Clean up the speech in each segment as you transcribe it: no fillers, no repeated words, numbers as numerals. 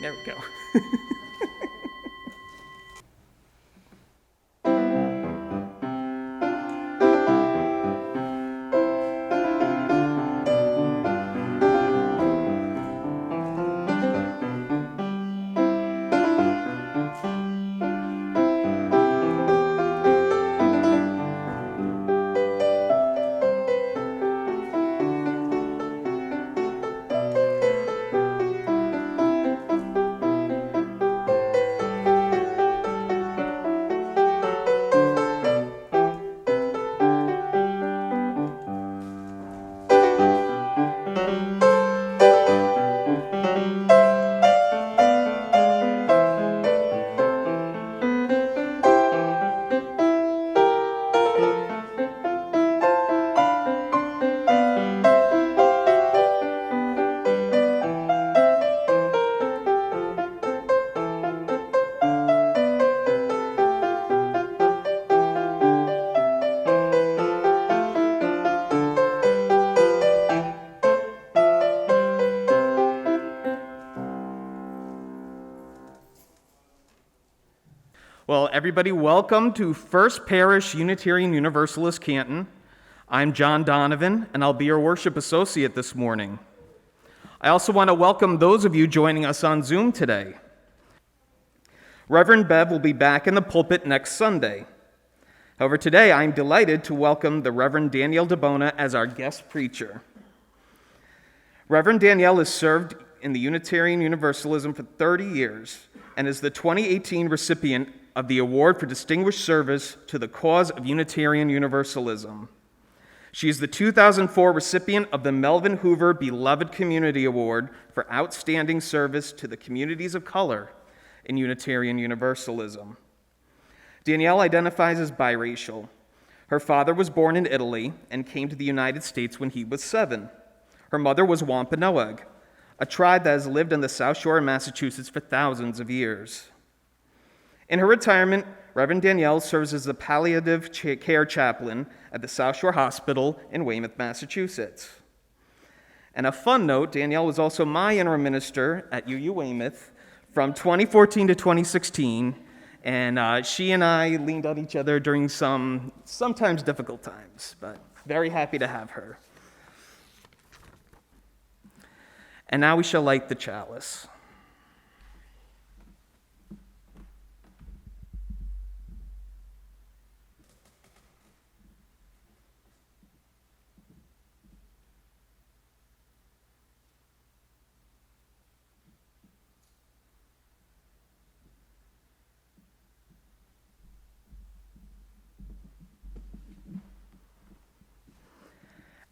There we go. Well, everybody, welcome to First Parish Unitarian Universalist Canton. I'm John Donovan, and I'll be your worship associate this morning. I also want to welcome those of you joining us on Zoom today. Reverend Bev will be back in the pulpit next Sunday. However, today I'm delighted to welcome the Reverend Danielle de Bona as our guest preacher. Reverend Danielle has served in the Unitarian Universalism for 30 years and is the 2018 recipient of the Award for Distinguished Service to the Cause of Unitarian Universalism. She is the 2004 recipient of the Melvin Hoover Beloved Community Award for Outstanding Service to the Communities of Color in Unitarian Universalism. Danielle identifies as biracial. Her father was born in Italy and came to the United States when he was 7. Her mother was Wampanoag, a tribe that has lived on the South Shore of Massachusetts for thousands of years. In her retirement, Reverend Danielle serves as the Palliative Care chaplain at the South Shore Hospital in Weymouth, Massachusetts. And a fun note, Danielle was also my interim minister at UU Weymouth from 2014 to 2016, and she and I leaned on each other during some sometimes difficult times, but very happy to have her. And now we shall light the chalice.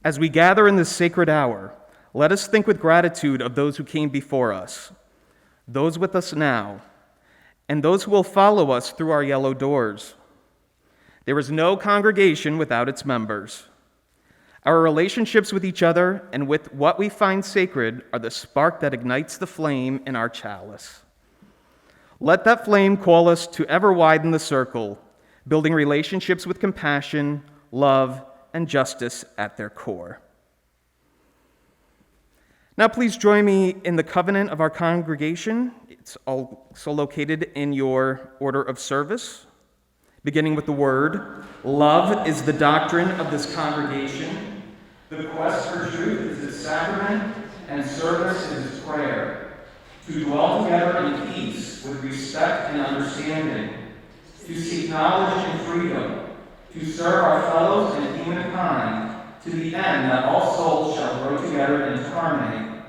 As we gather in this sacred hour, let us think with gratitude of those who came before us, those with us now, and those who will follow us through our yellow doors. There is no congregation without its members. Our relationships with each other and with what we find sacred are the spark that ignites the flame in our chalice. Let that flame call us to ever widen the circle, building relationships with compassion, love, and justice at their core. Now please join me in the covenant of our congregation. It's also located in your order of service, beginning with the word. Love is the doctrine of this congregation. The quest for truth is its sacrament, and service is its prayer. To dwell together in peace with respect and understanding, to seek knowledge and freedom, to serve our fellows and humankind, to the end that all souls shall grow together in harmony.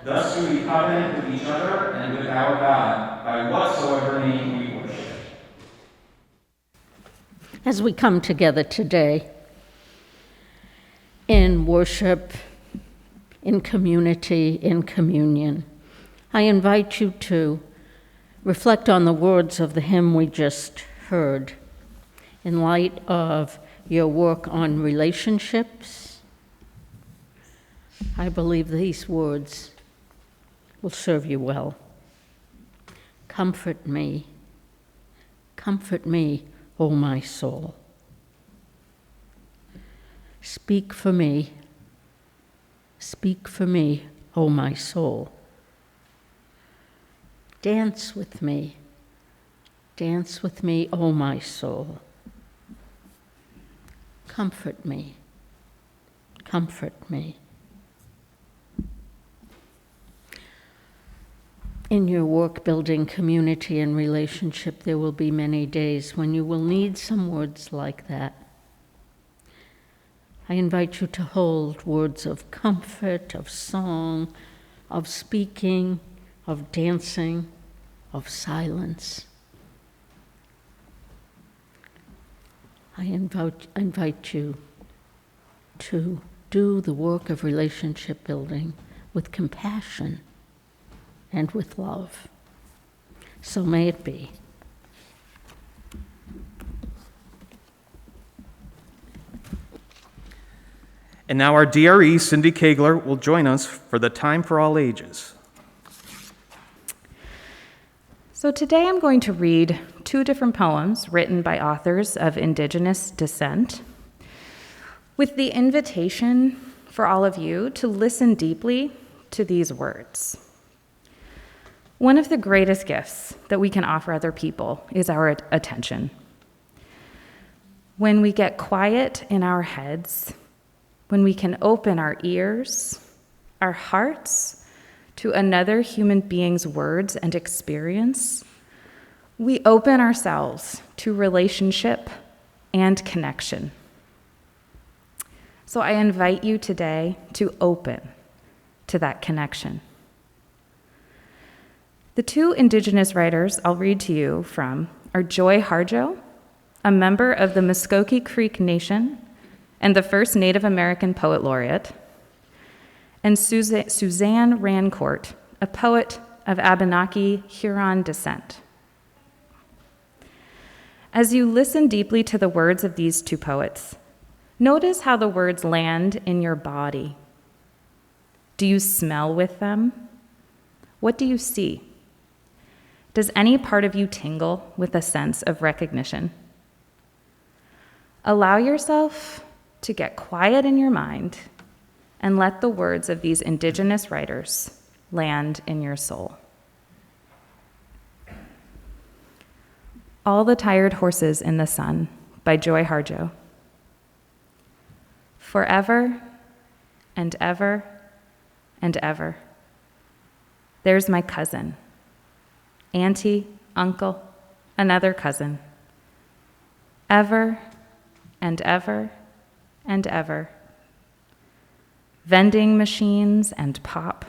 Thus do we covenant with each other and with our God, by whatsoever name we worship. As we come together today in worship, in community, in communion, I invite you to reflect on the words of the hymn we just heard in light of your work on relationships. I believe these words will serve you well. Comfort me, O my soul. Speak for me, O my soul. Dance with me. Dance with me, O my soul. Comfort me. Comfort me. In your work building community and relationship, there will be many days when you will need some words like that. I invite you to hold words of comfort, of song, of speaking, of dancing, of silence. I invite you to do the work of relationship building with compassion and with love. So may it be. And now our DRE, Cindy Kegler, will join us for the Time for All Ages. So today I'm going to read 2 different poems written by authors of Indigenous descent, with the invitation for all of you to listen deeply to these words. One of the greatest gifts that we can offer other people is our attention. When we get quiet in our heads, when we can open our ears, our hearts to another human being's words and experience, we open ourselves to relationship and connection. So I invite you today to open to that connection. The 2 Indigenous writers I'll read to you from are Joy Harjo, a member of the Muskogee Creek Nation and the first Native American Poet Laureate, and Suzanne Rancourt, a poet of Abenaki Huron descent. As you listen deeply to the words of these 2 poets, notice how the words land in your body. Do you smell with them? What do you see? Does any part of you tingle with a sense of recognition? Allow yourself to get quiet in your mind and let the words of these Indigenous writers land in your soul. All the Tired Horses in the Sun by Joy Harjo. Forever and ever and ever, there's my cousin, auntie, uncle, another cousin. Ever and ever and ever. Vending machines and pop.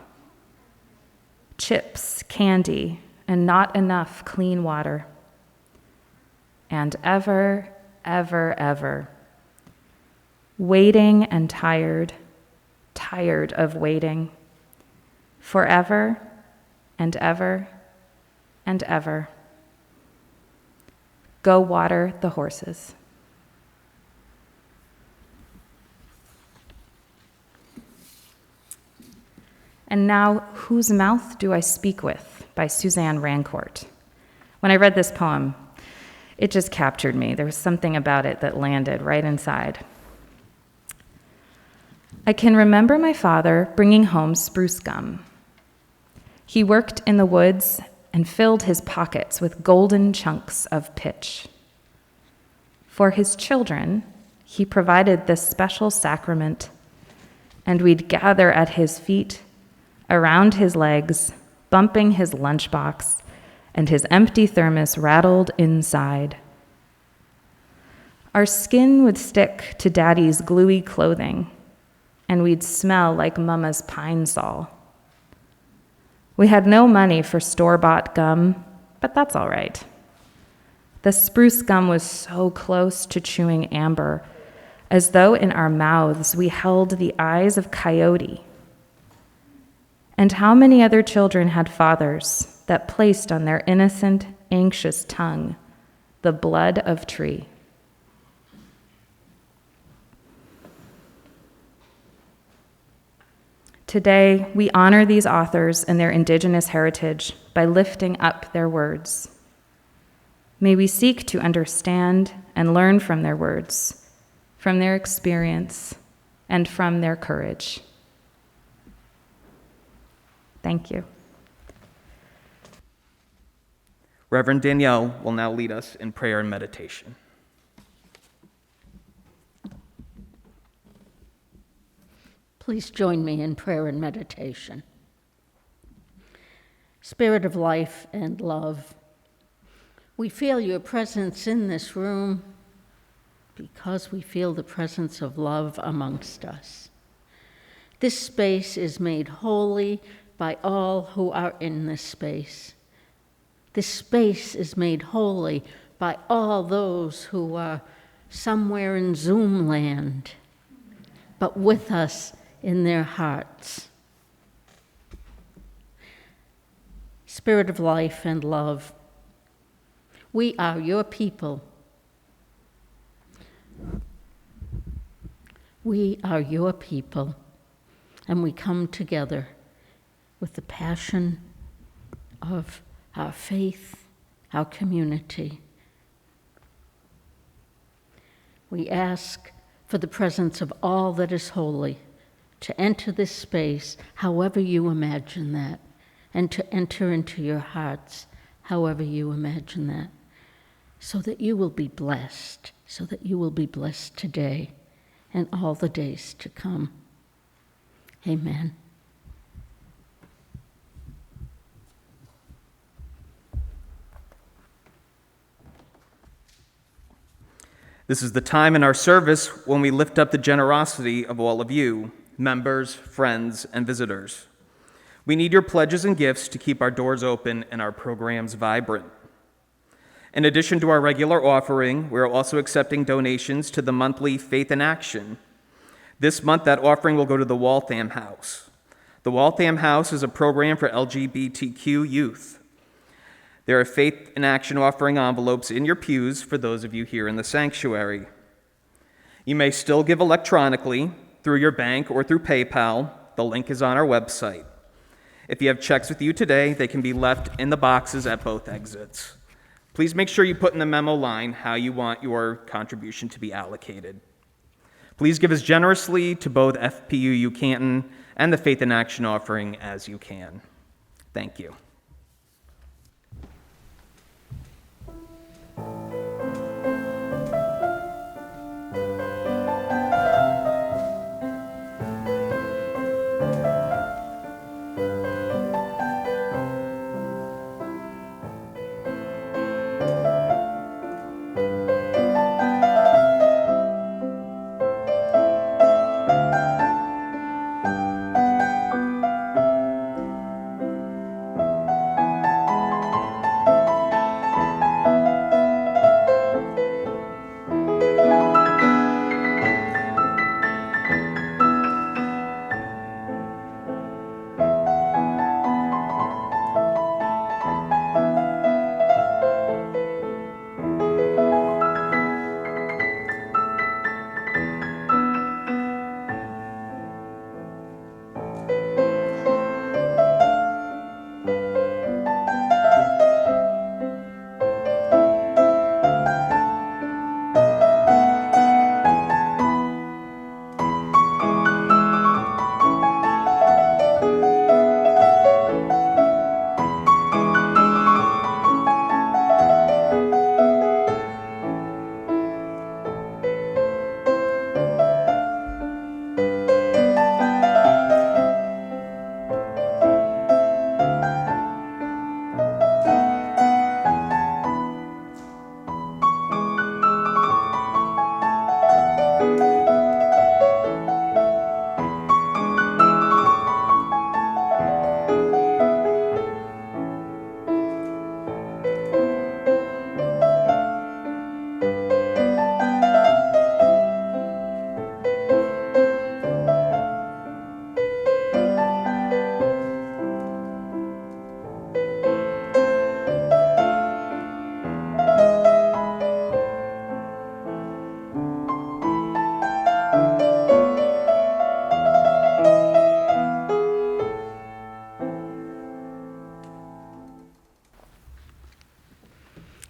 Chips, candy, and not enough clean water. And ever, ever, ever. Waiting and tired, tired of waiting. Forever and ever and ever. Go water the horses. And now, Whose Mouth Do I Speak With by Suzanne Rancourt. When I read this poem, it just captured me. There was something about it that landed right inside. I can remember my father bringing home spruce gum. He worked in the woods and filled his pockets with golden chunks of pitch. For his children, he provided this special sacrament, and we'd gather at his feet, around his legs, bumping his lunchbox, and his empty thermos rattled inside. Our skin would stick to Daddy's gluey clothing, and we'd smell like Mama's pine sol. We had no money for store-bought gum, but that's all right. The spruce gum was so close to chewing amber, as though in our mouths we held the eyes of coyote. And how many other children had fathers that placed on their innocent, anxious tongue the blood of tree? Today, we honor these authors and their Indigenous heritage by lifting up their words. May we seek to understand and learn from their words, from their experience, and from their courage. Thank you. Reverend Danielle will now lead us in prayer and meditation. Please join me in prayer and meditation. Spirit of life and love, we feel your presence in this room because we feel the presence of love amongst us. This space is made holy by all who are in this space. This space is made holy by all those who are somewhere in Zoom land, but with us in their hearts. Spirit of life and love, we are your people. We are your people, and we come together with the passion of our faith, our community. We ask for the presence of all that is holy to enter this space however you imagine that, and to enter into your hearts however you imagine that, so that you will be blessed, today and all the days to come. Amen. This is the time in our service when we lift up the generosity of all of you, members, friends, and visitors. We need your pledges and gifts to keep our doors open and our programs vibrant. In addition to our regular offering, we're also accepting donations to the monthly Faith in Action. This month, that offering will go to the Waltham House. The Waltham House is a program for LGBTQ youth. There are Faith in Action offering envelopes in your pews for those of you here in the sanctuary. You may still give electronically through your bank or through PayPal. The link is on our website. If you have checks with you today, they can be left in the boxes at both exits. Please make sure you put in the memo line how you want your contribution to be allocated. Please give as generously to both FPUU Canton and the Faith in Action offering as you can. Thank you.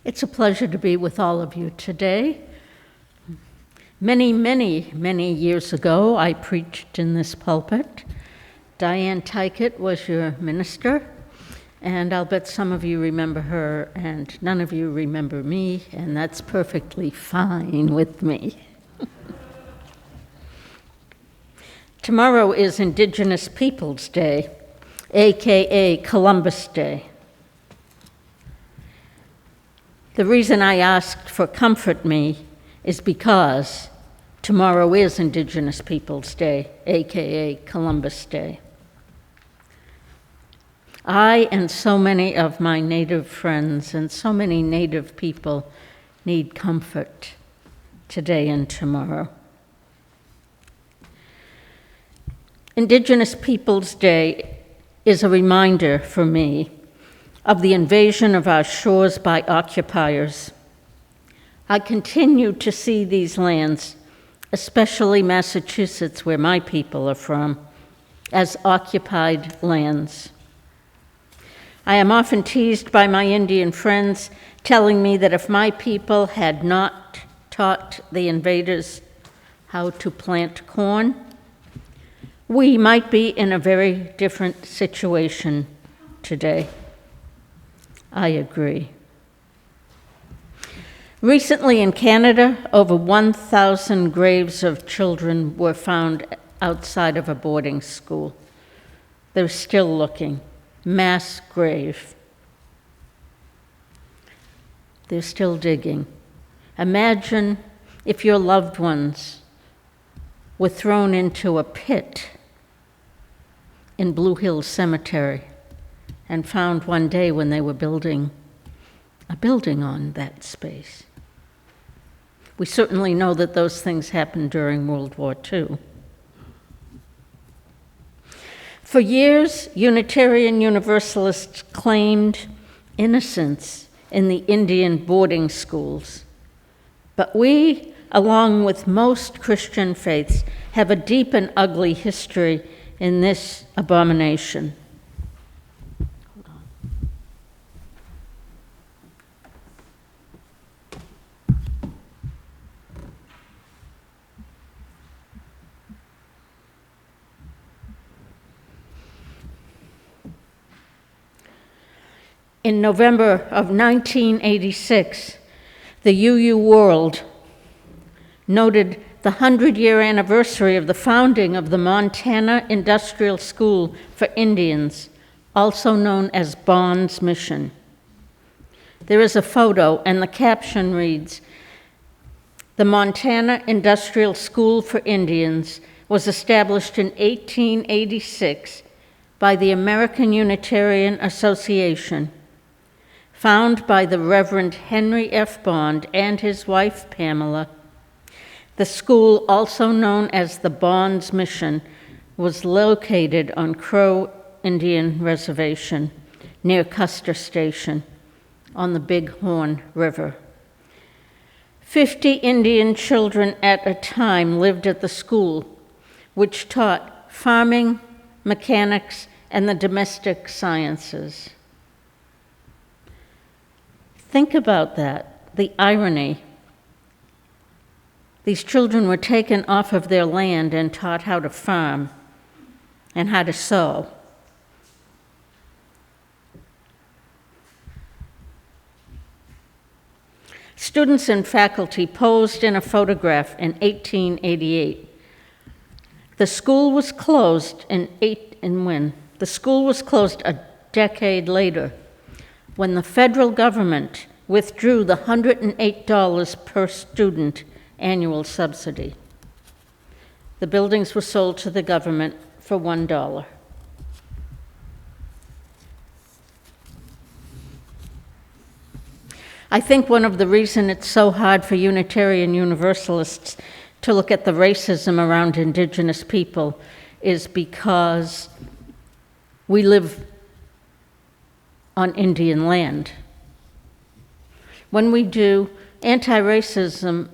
It's a pleasure to be with all of you today. Many years ago, I preached in this pulpit. Diane Tykett was your minister, And I'll bet some of you remember her and none of you remember me, and that's perfectly fine with me. Tomorrow is Indigenous Peoples Day, aka Columbus Day. The reason I asked for Comfort Me is because tomorrow is Indigenous Peoples Day, aka Columbus Day. I and so many of my Native friends and so many Native people need comfort today and tomorrow. Indigenous Peoples Day is a reminder for me of the invasion of our shores by occupiers. I continue to see these lands, especially Massachusetts, where my people are from, as occupied lands. I am often teased by my Indian friends, telling me that if my people had not taught the invaders how to plant corn, we might be in a very different situation today. I agree. Recently in Canada, over 1,000 graves of children were found outside of a boarding school. They're still looking. Mass grave. They're still digging. Imagine if your loved ones were thrown into a pit in Blue Hills Cemetery and found one day when they were building a building on that space. We certainly know that those things happened during World War II. For years, Unitarian Universalists claimed innocence in the Indian boarding schools. But we, along with most Christian faiths, have a deep and ugly history in this abomination. In November of 1986, the UU World noted the 100-year anniversary of the founding of the Montana Industrial School for Indians, also known as Bond's Mission. There is a photo, and the caption reads, "The Montana Industrial School for Indians was established in 1886 by the American Unitarian Association, found by the Reverend Henry F. Bond and his wife, Pamela. The school, also known as the Bond's Mission, was located on Crow Indian Reservation near Custer Station on the Big Horn River. 50 Indian children at a time lived at the school, which taught farming, mechanics, and the domestic sciences." Think about that, the irony. These children were taken off of their land and taught how to farm and how to sew. Students and faculty posed in a photograph in 1888. The school was closed The school was closed a decade later, when the federal government withdrew the $108 per student annual subsidy. The buildings were sold to the government for $1. I think one of the reasons it's so hard for Unitarian Universalists to look at the racism around Indigenous people is because we live on Indian land. When we do anti-racism,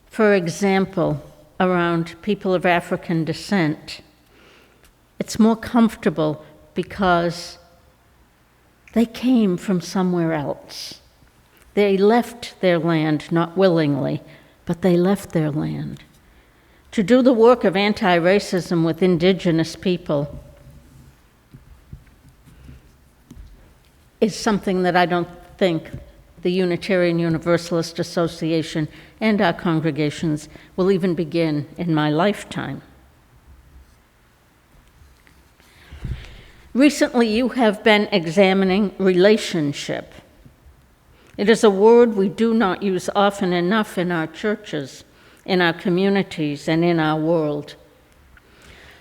for example, around people of African descent, it's more comfortable because they came from somewhere else. They left their land, not willingly, but they left their land. To do the work of anti-racism with Indigenous people is something that I don't think the Unitarian Universalist Association and our congregations will even begin in my lifetime. Recently, you have been examining relationship. It is a word we do not use often enough in our churches, in our communities, and in our world.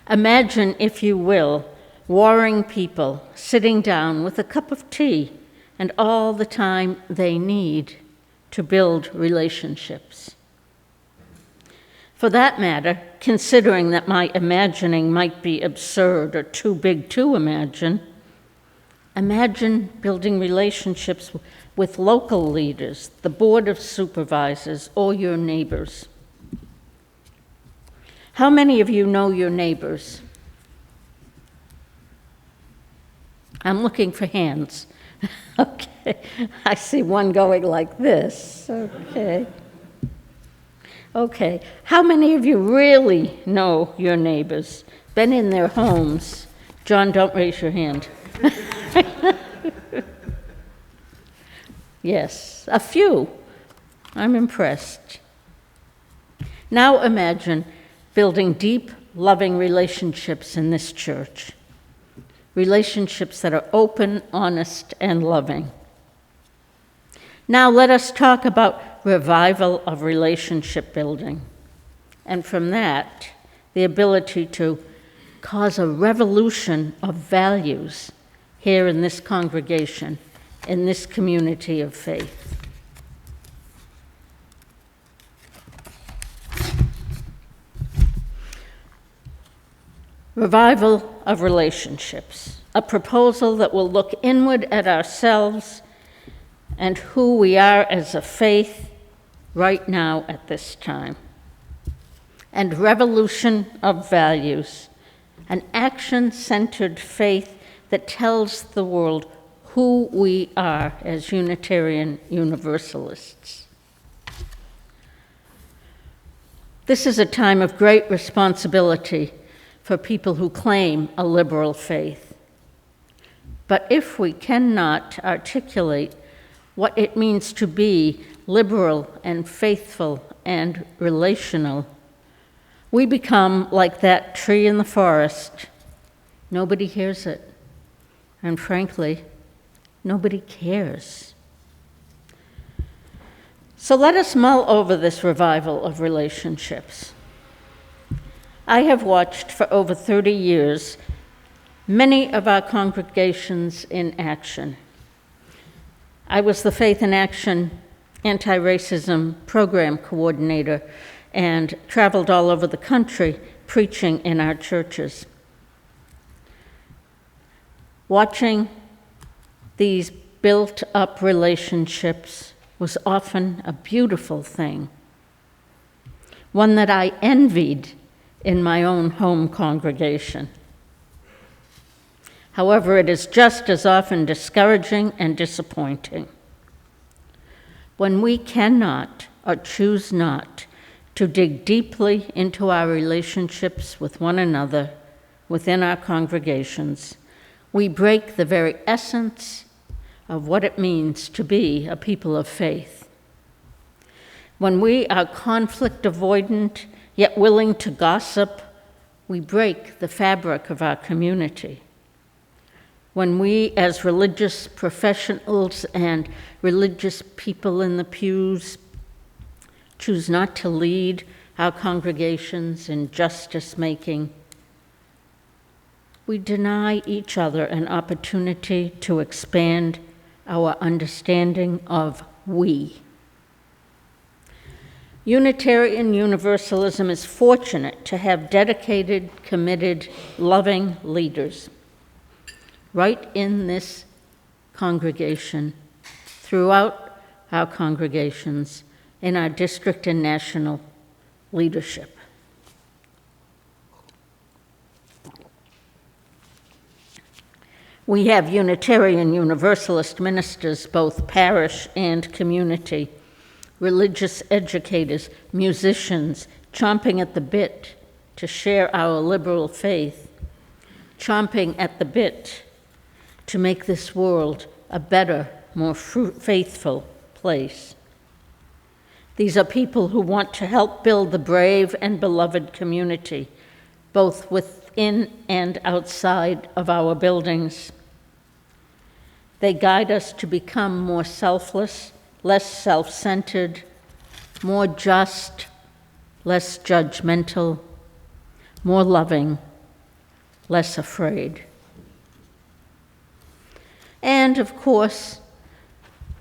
Imagine, if you will, warring people sitting down with a cup of tea and all the time they need to build relationships. For that matter, considering that my imagining might be absurd or too big to imagine, imagine building relationships with local leaders, the board of supervisors, or your neighbors. How many of you know your neighbors? I'm looking for hands. Okay, I see one going like this. Okay. Okay, how many of you really know your neighbors? Been in their homes? John, don't raise your hand. Yes, a few. I'm impressed. Now imagine building deep, loving relationships in this church. Relationships that are open, honest, and loving. Now let us talk about revival of relationship building. And from that, the ability to cause a revolution of values here in this congregation, in this community of faith. Revival of relationships, a proposal that will look inward at ourselves and who we are as a faith right now at this time. And revolution of values, an action-centered faith that tells the world who we are as Unitarian Universalists. This is a time of great responsibility for people who claim a liberal faith. But if we cannot articulate what it means to be liberal and faithful and relational, we become like that tree in the forest. Nobody hears it. And frankly, nobody cares. So let us mull over this revival of relationships. I have watched for over 30 years many of our congregations in action. I was the Faith in Action anti-racism program coordinator and traveled all over the country preaching in our churches. Watching these built-up relationships was often a beautiful thing, one that I envied in my own home congregation. However, it is just as often discouraging and disappointing when we cannot or choose not to dig deeply into our relationships with one another within our congregations. We break the very essence of what it means to be a people of faith. When we are conflict avoidant, yet willing to gossip, we break the fabric of our community. When we, as religious professionals and religious people in the pews, choose not to lead our congregations in justice-making, we deny each other an opportunity to expand our understanding of we. Unitarian Universalism is fortunate to have dedicated, committed, loving leaders right in this congregation, throughout our congregations, in our district and national leadership. We have Unitarian Universalist ministers, both parish and community, religious educators, musicians, chomping at the bit to share our liberal faith, chomping at the bit to make this world a better, more faithful place. These are people who want to help build the brave and beloved community, both within and outside of our buildings. They guide us to become more selfless, less self-centered, more just, less judgmental, more loving, less afraid. And of course,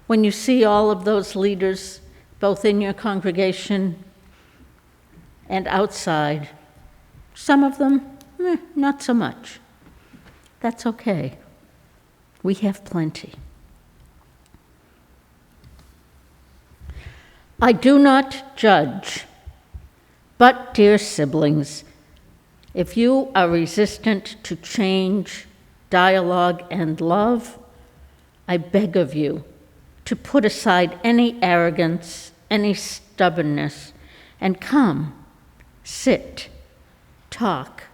when you see all of those leaders, both in your congregation and outside, some of them, not so much. That's okay. We have plenty. I do not judge, but, dear siblings, if you are resistant to change, dialogue, and love, I beg of you to put aside any arrogance, any stubbornness, and come, sit, talk,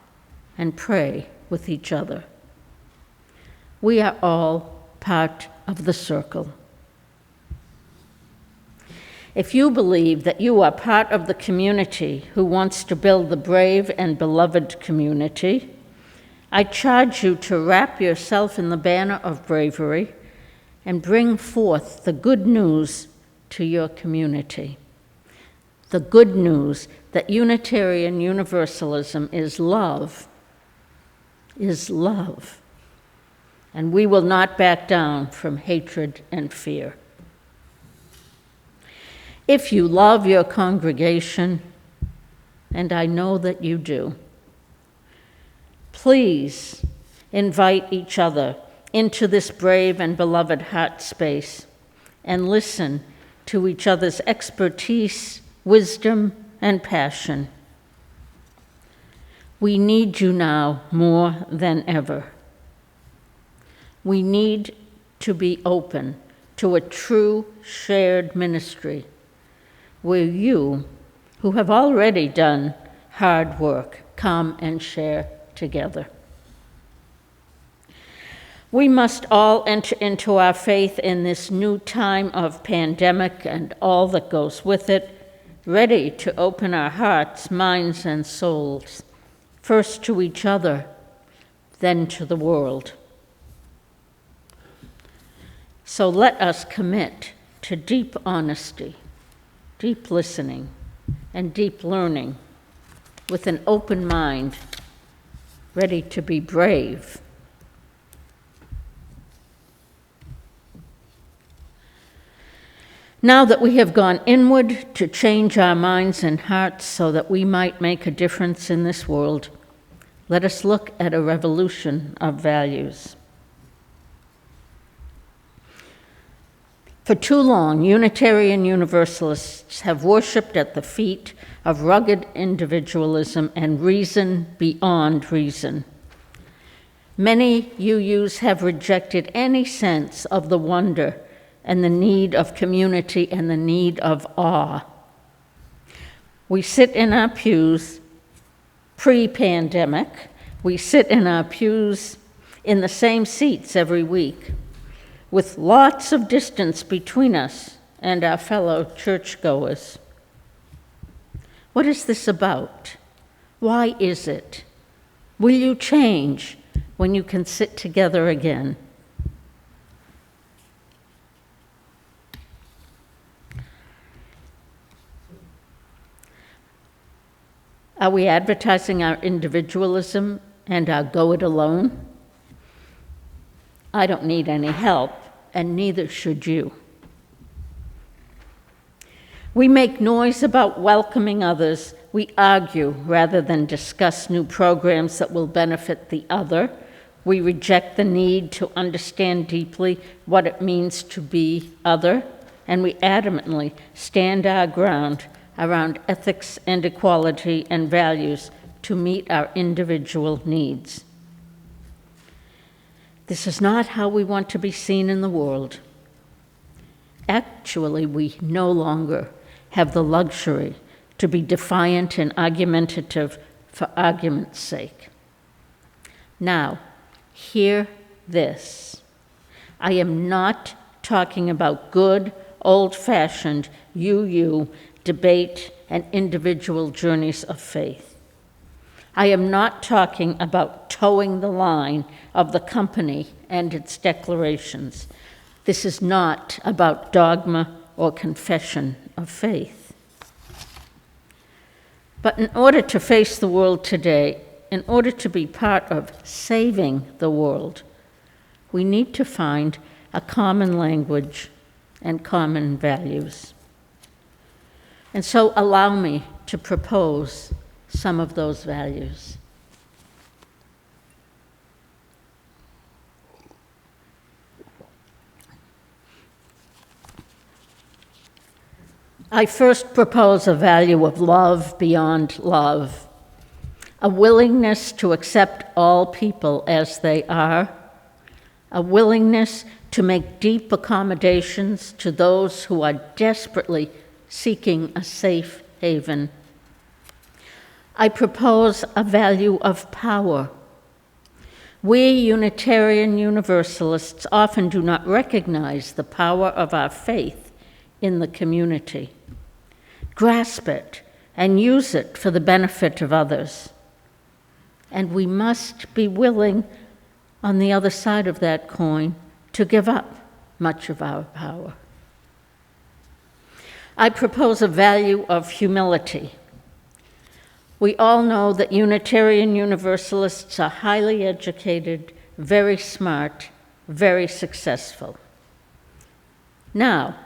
and pray with each other. We are all part of the circle. If you believe that you are part of the community who wants to build the brave and beloved community, I charge you to wrap yourself in the banner of bravery and bring forth the good news to your community. The good news that Unitarian Universalism is love, and we will not back down from hatred and fear. If you love your congregation, and I know that you do, please invite each other into this brave and beloved heart space and listen to each other's expertise, wisdom, and passion. We need you now more than ever. We need to be open to a true shared ministry where you, who have already done hard work, come and share together. We must all enter into our faith in this new time of pandemic and all that goes with it, ready to open our hearts, minds, and souls, first to each other, then to the world. So let us commit to deep honesty, deep listening, and deep learning with an open mind, ready to be brave. Now that we have gone inward to change our minds and hearts so that we might make a difference in this world, let us look at a revolution of values. For too long, Unitarian Universalists have worshipped at the feet of rugged individualism and reason beyond reason. Many UUs have rejected any sense of the wonder and the need of community and the need of awe. We sit in our pews pre-pandemic. We sit in our pews in the same seats every week, with lots of distance between us and our fellow churchgoers. What is this about? Why is it? Will you change when you can sit together again? Are we advertising our individualism and our go it alone? I don't need any help, and neither should you. We make noise about welcoming others. We argue rather than discuss new programs that will benefit the other. We reject the need to understand deeply what it means to be other, and we adamantly stand our ground around ethics and equality and values to meet our individual needs. This is not how we want to be seen in the world. Actually, we no longer have the luxury to be defiant and argumentative for argument's sake. Now, hear this. I am not talking about good, old-fashioned you debate and individual journeys of faith. I am not talking about towing the line of the company and its declarations. This is not about dogma or confession of faith. But in order to face the world today, in order to be part of saving the world, we need to find a common language and common values. And so allow me to propose some of those values. I first propose a value of love beyond love, a willingness to accept all people as they are, a willingness to make deep accommodations to those who are desperately seeking a safe haven. I propose a value of power. We Unitarian Universalists often do not recognize the power of our faith in the community. Grasp it and use it for the benefit of others. And we must be willing, on the other side of that coin, to give up much of our power. I propose a value of humility. We all know that Unitarian Universalists are highly educated, very smart, very successful. Now,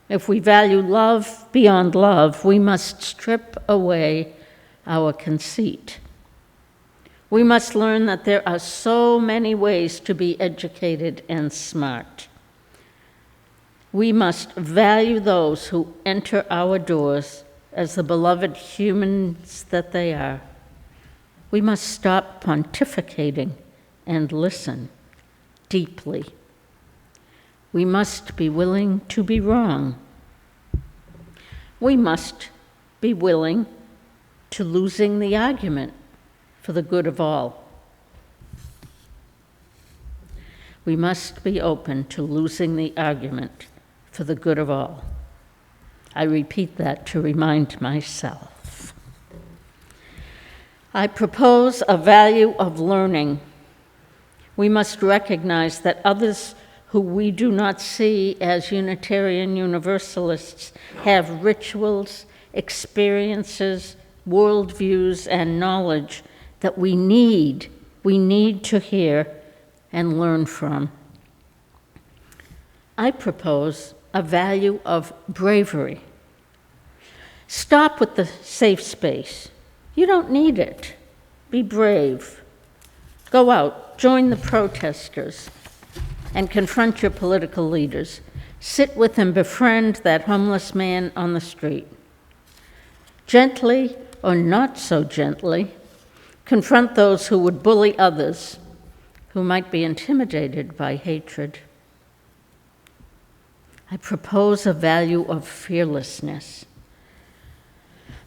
if we value love beyond love, we must strip away our conceit. We must learn that there are so many ways to be educated and smart. We must value those who enter our doors as the beloved humans that they are. We must stop pontificating and listen deeply. We must be willing to be wrong. We must be willing to losing the argument for the good of all. We must be open to losing the argument for the good of all. I repeat that to remind myself. I propose a value of learning. We must recognize that others who we do not see as Unitarian Universalists have rituals, experiences, worldviews, and knowledge that we need to hear and learn from. I propose a value of bravery. Stop with the safe space. You don't need it. Be brave. Go out, join the protesters, and confront your political leaders. Sit with and befriend that homeless man on the street. Gently or not so gently, confront those who would bully others, who might be intimidated by hatred. I propose a value of fearlessness.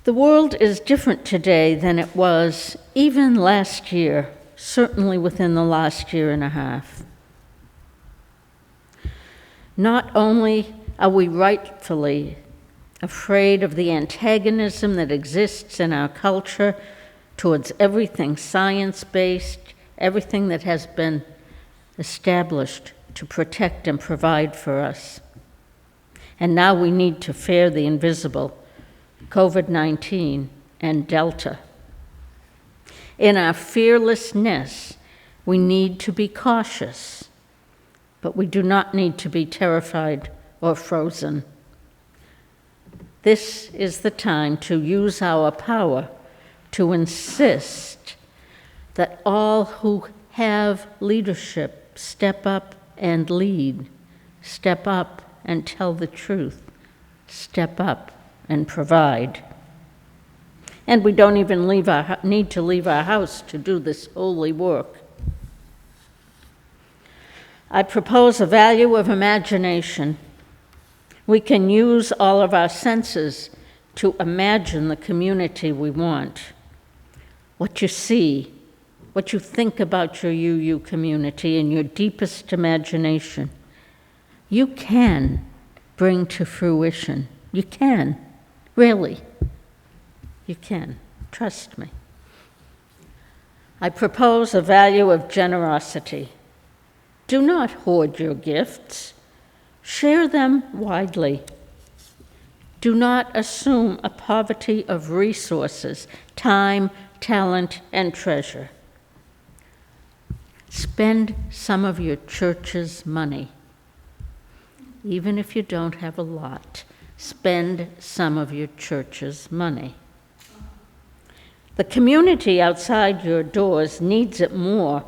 The world is different today than it was even last year, certainly within the last year and a half. Not only are we rightfully afraid of the antagonism that exists in our culture towards everything science-based, everything that has been established to protect and provide for us. And now we need to fear the invisible, COVID-19 and Delta. In our fearlessness, we need to be cautious, but we do not need to be terrified or frozen. This is the time to use our power to insist that all who have leadership step up and lead, step up and tell the truth, step up and provide. And we don't even need to leave our house to do this holy work. I propose a value of imagination. We can use all of our senses to imagine the community we want. What you see, what you think about your UU community in your deepest imagination. you can bring to fruition. You can, really. You can. Trust me. I propose a value of generosity. Do not hoard your gifts. Share them widely. Do not assume a poverty of resources, time, talent, and treasure. Spend some of your church's money. Even if you don't have a lot, spend some of your church's money. The community outside your doors needs it more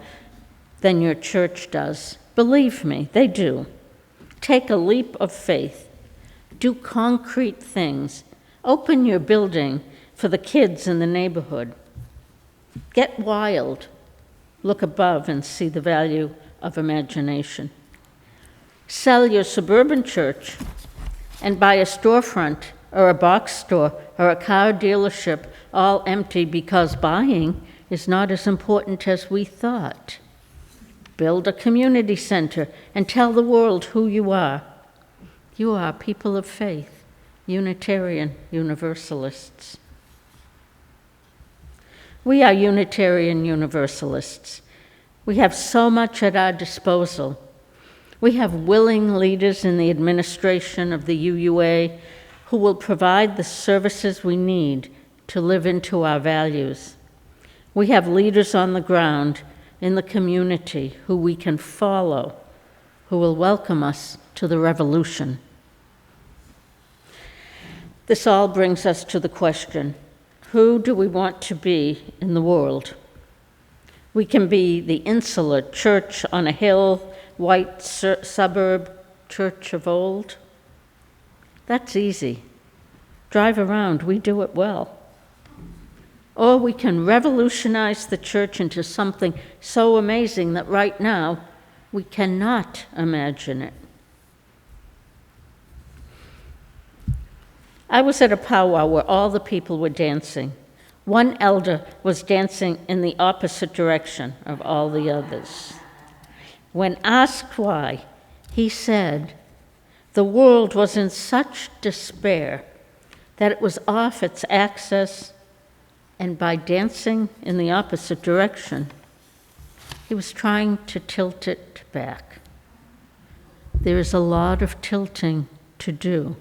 than your church does. Believe me, they do. Take a leap of faith. Do concrete things. Open your building for the kids in the neighborhood. Get wild. Look above and see the value of imagination. Sell your suburban church and buy a storefront or a box store or a car dealership all empty because buying is not as important as we thought. Build a community center and tell the world who you are. You are people of faith, Unitarian Universalists. We are Unitarian Universalists. We have so much at our disposal. We have willing leaders in the administration of the UUA who will provide the services we need to live into our values. We have leaders on the ground in the community who we can follow, who will welcome us to the revolution. This all brings us to the question, who do we want to be in the world? We can be the insular church on a hill, white suburb church of old. That's easy. Drive around, we do it well. Or we can revolutionize the church into something so amazing that right now we cannot imagine it. I was at a powwow where all the people were dancing. One elder was dancing in the opposite direction of all the others. When asked why, he said the world was in such despair that it was off its axis, and by dancing in the opposite direction, he was trying to tilt it back. There is a lot of tilting to do.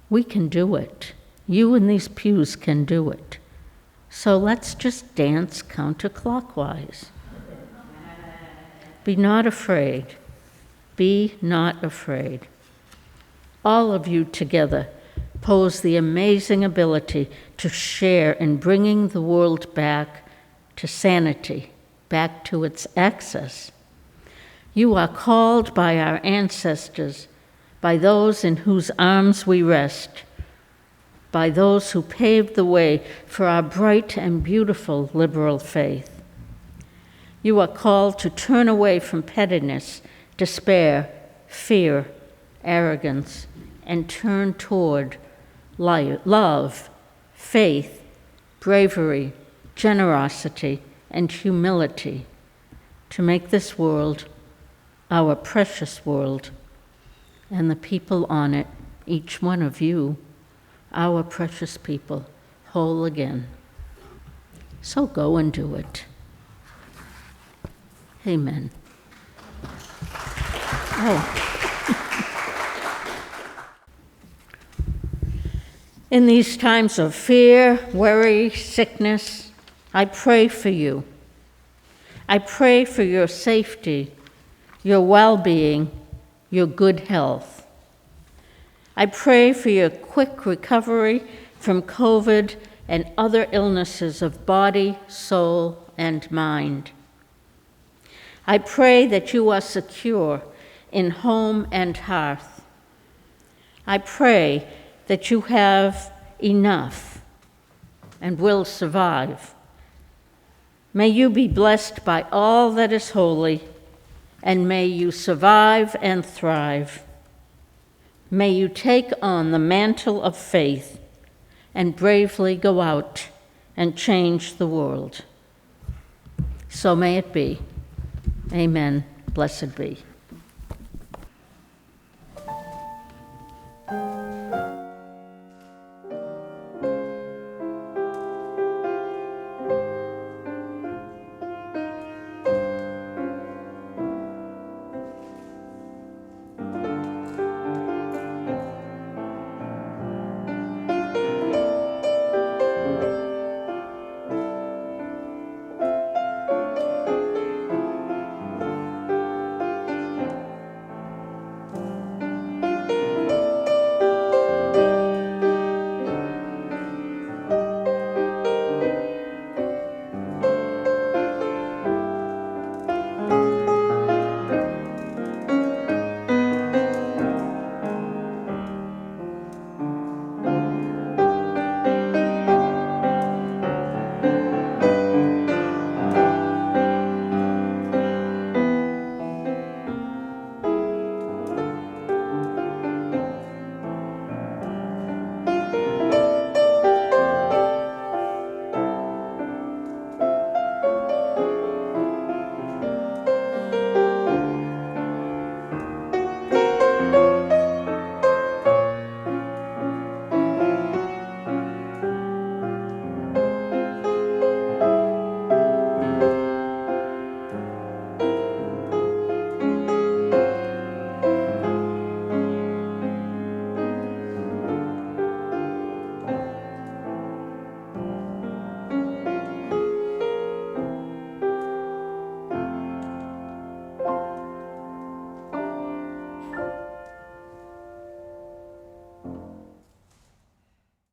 We can do it. You in these pews can do it. So let's just dance counterclockwise. Be not afraid. Be not afraid. All of you together pose the amazing ability to share in bringing the world back to sanity, back to its axis. You are called by our ancestors, by those in whose arms we rest, by those who paved the way for our bright and beautiful liberal faith. You are called to turn away from pettiness, despair, fear, arrogance, and turn toward love, faith, bravery, generosity, and humility to make this world, our precious world, and the people on it, each one of you, our precious people, whole again. So go and do it. Amen. In these times of fear, worry, sickness, I pray for you. I pray for your safety, your well-being, your good health. I pray for your quick recovery from COVID and other illnesses of body, soul, and mind. I pray that you are secure in home and hearth. I pray that you have enough and will survive. May you be blessed by all that is holy, and may you survive and thrive. May you take on the mantle of faith and bravely go out and change the world. So may it be. Amen. Blessed be.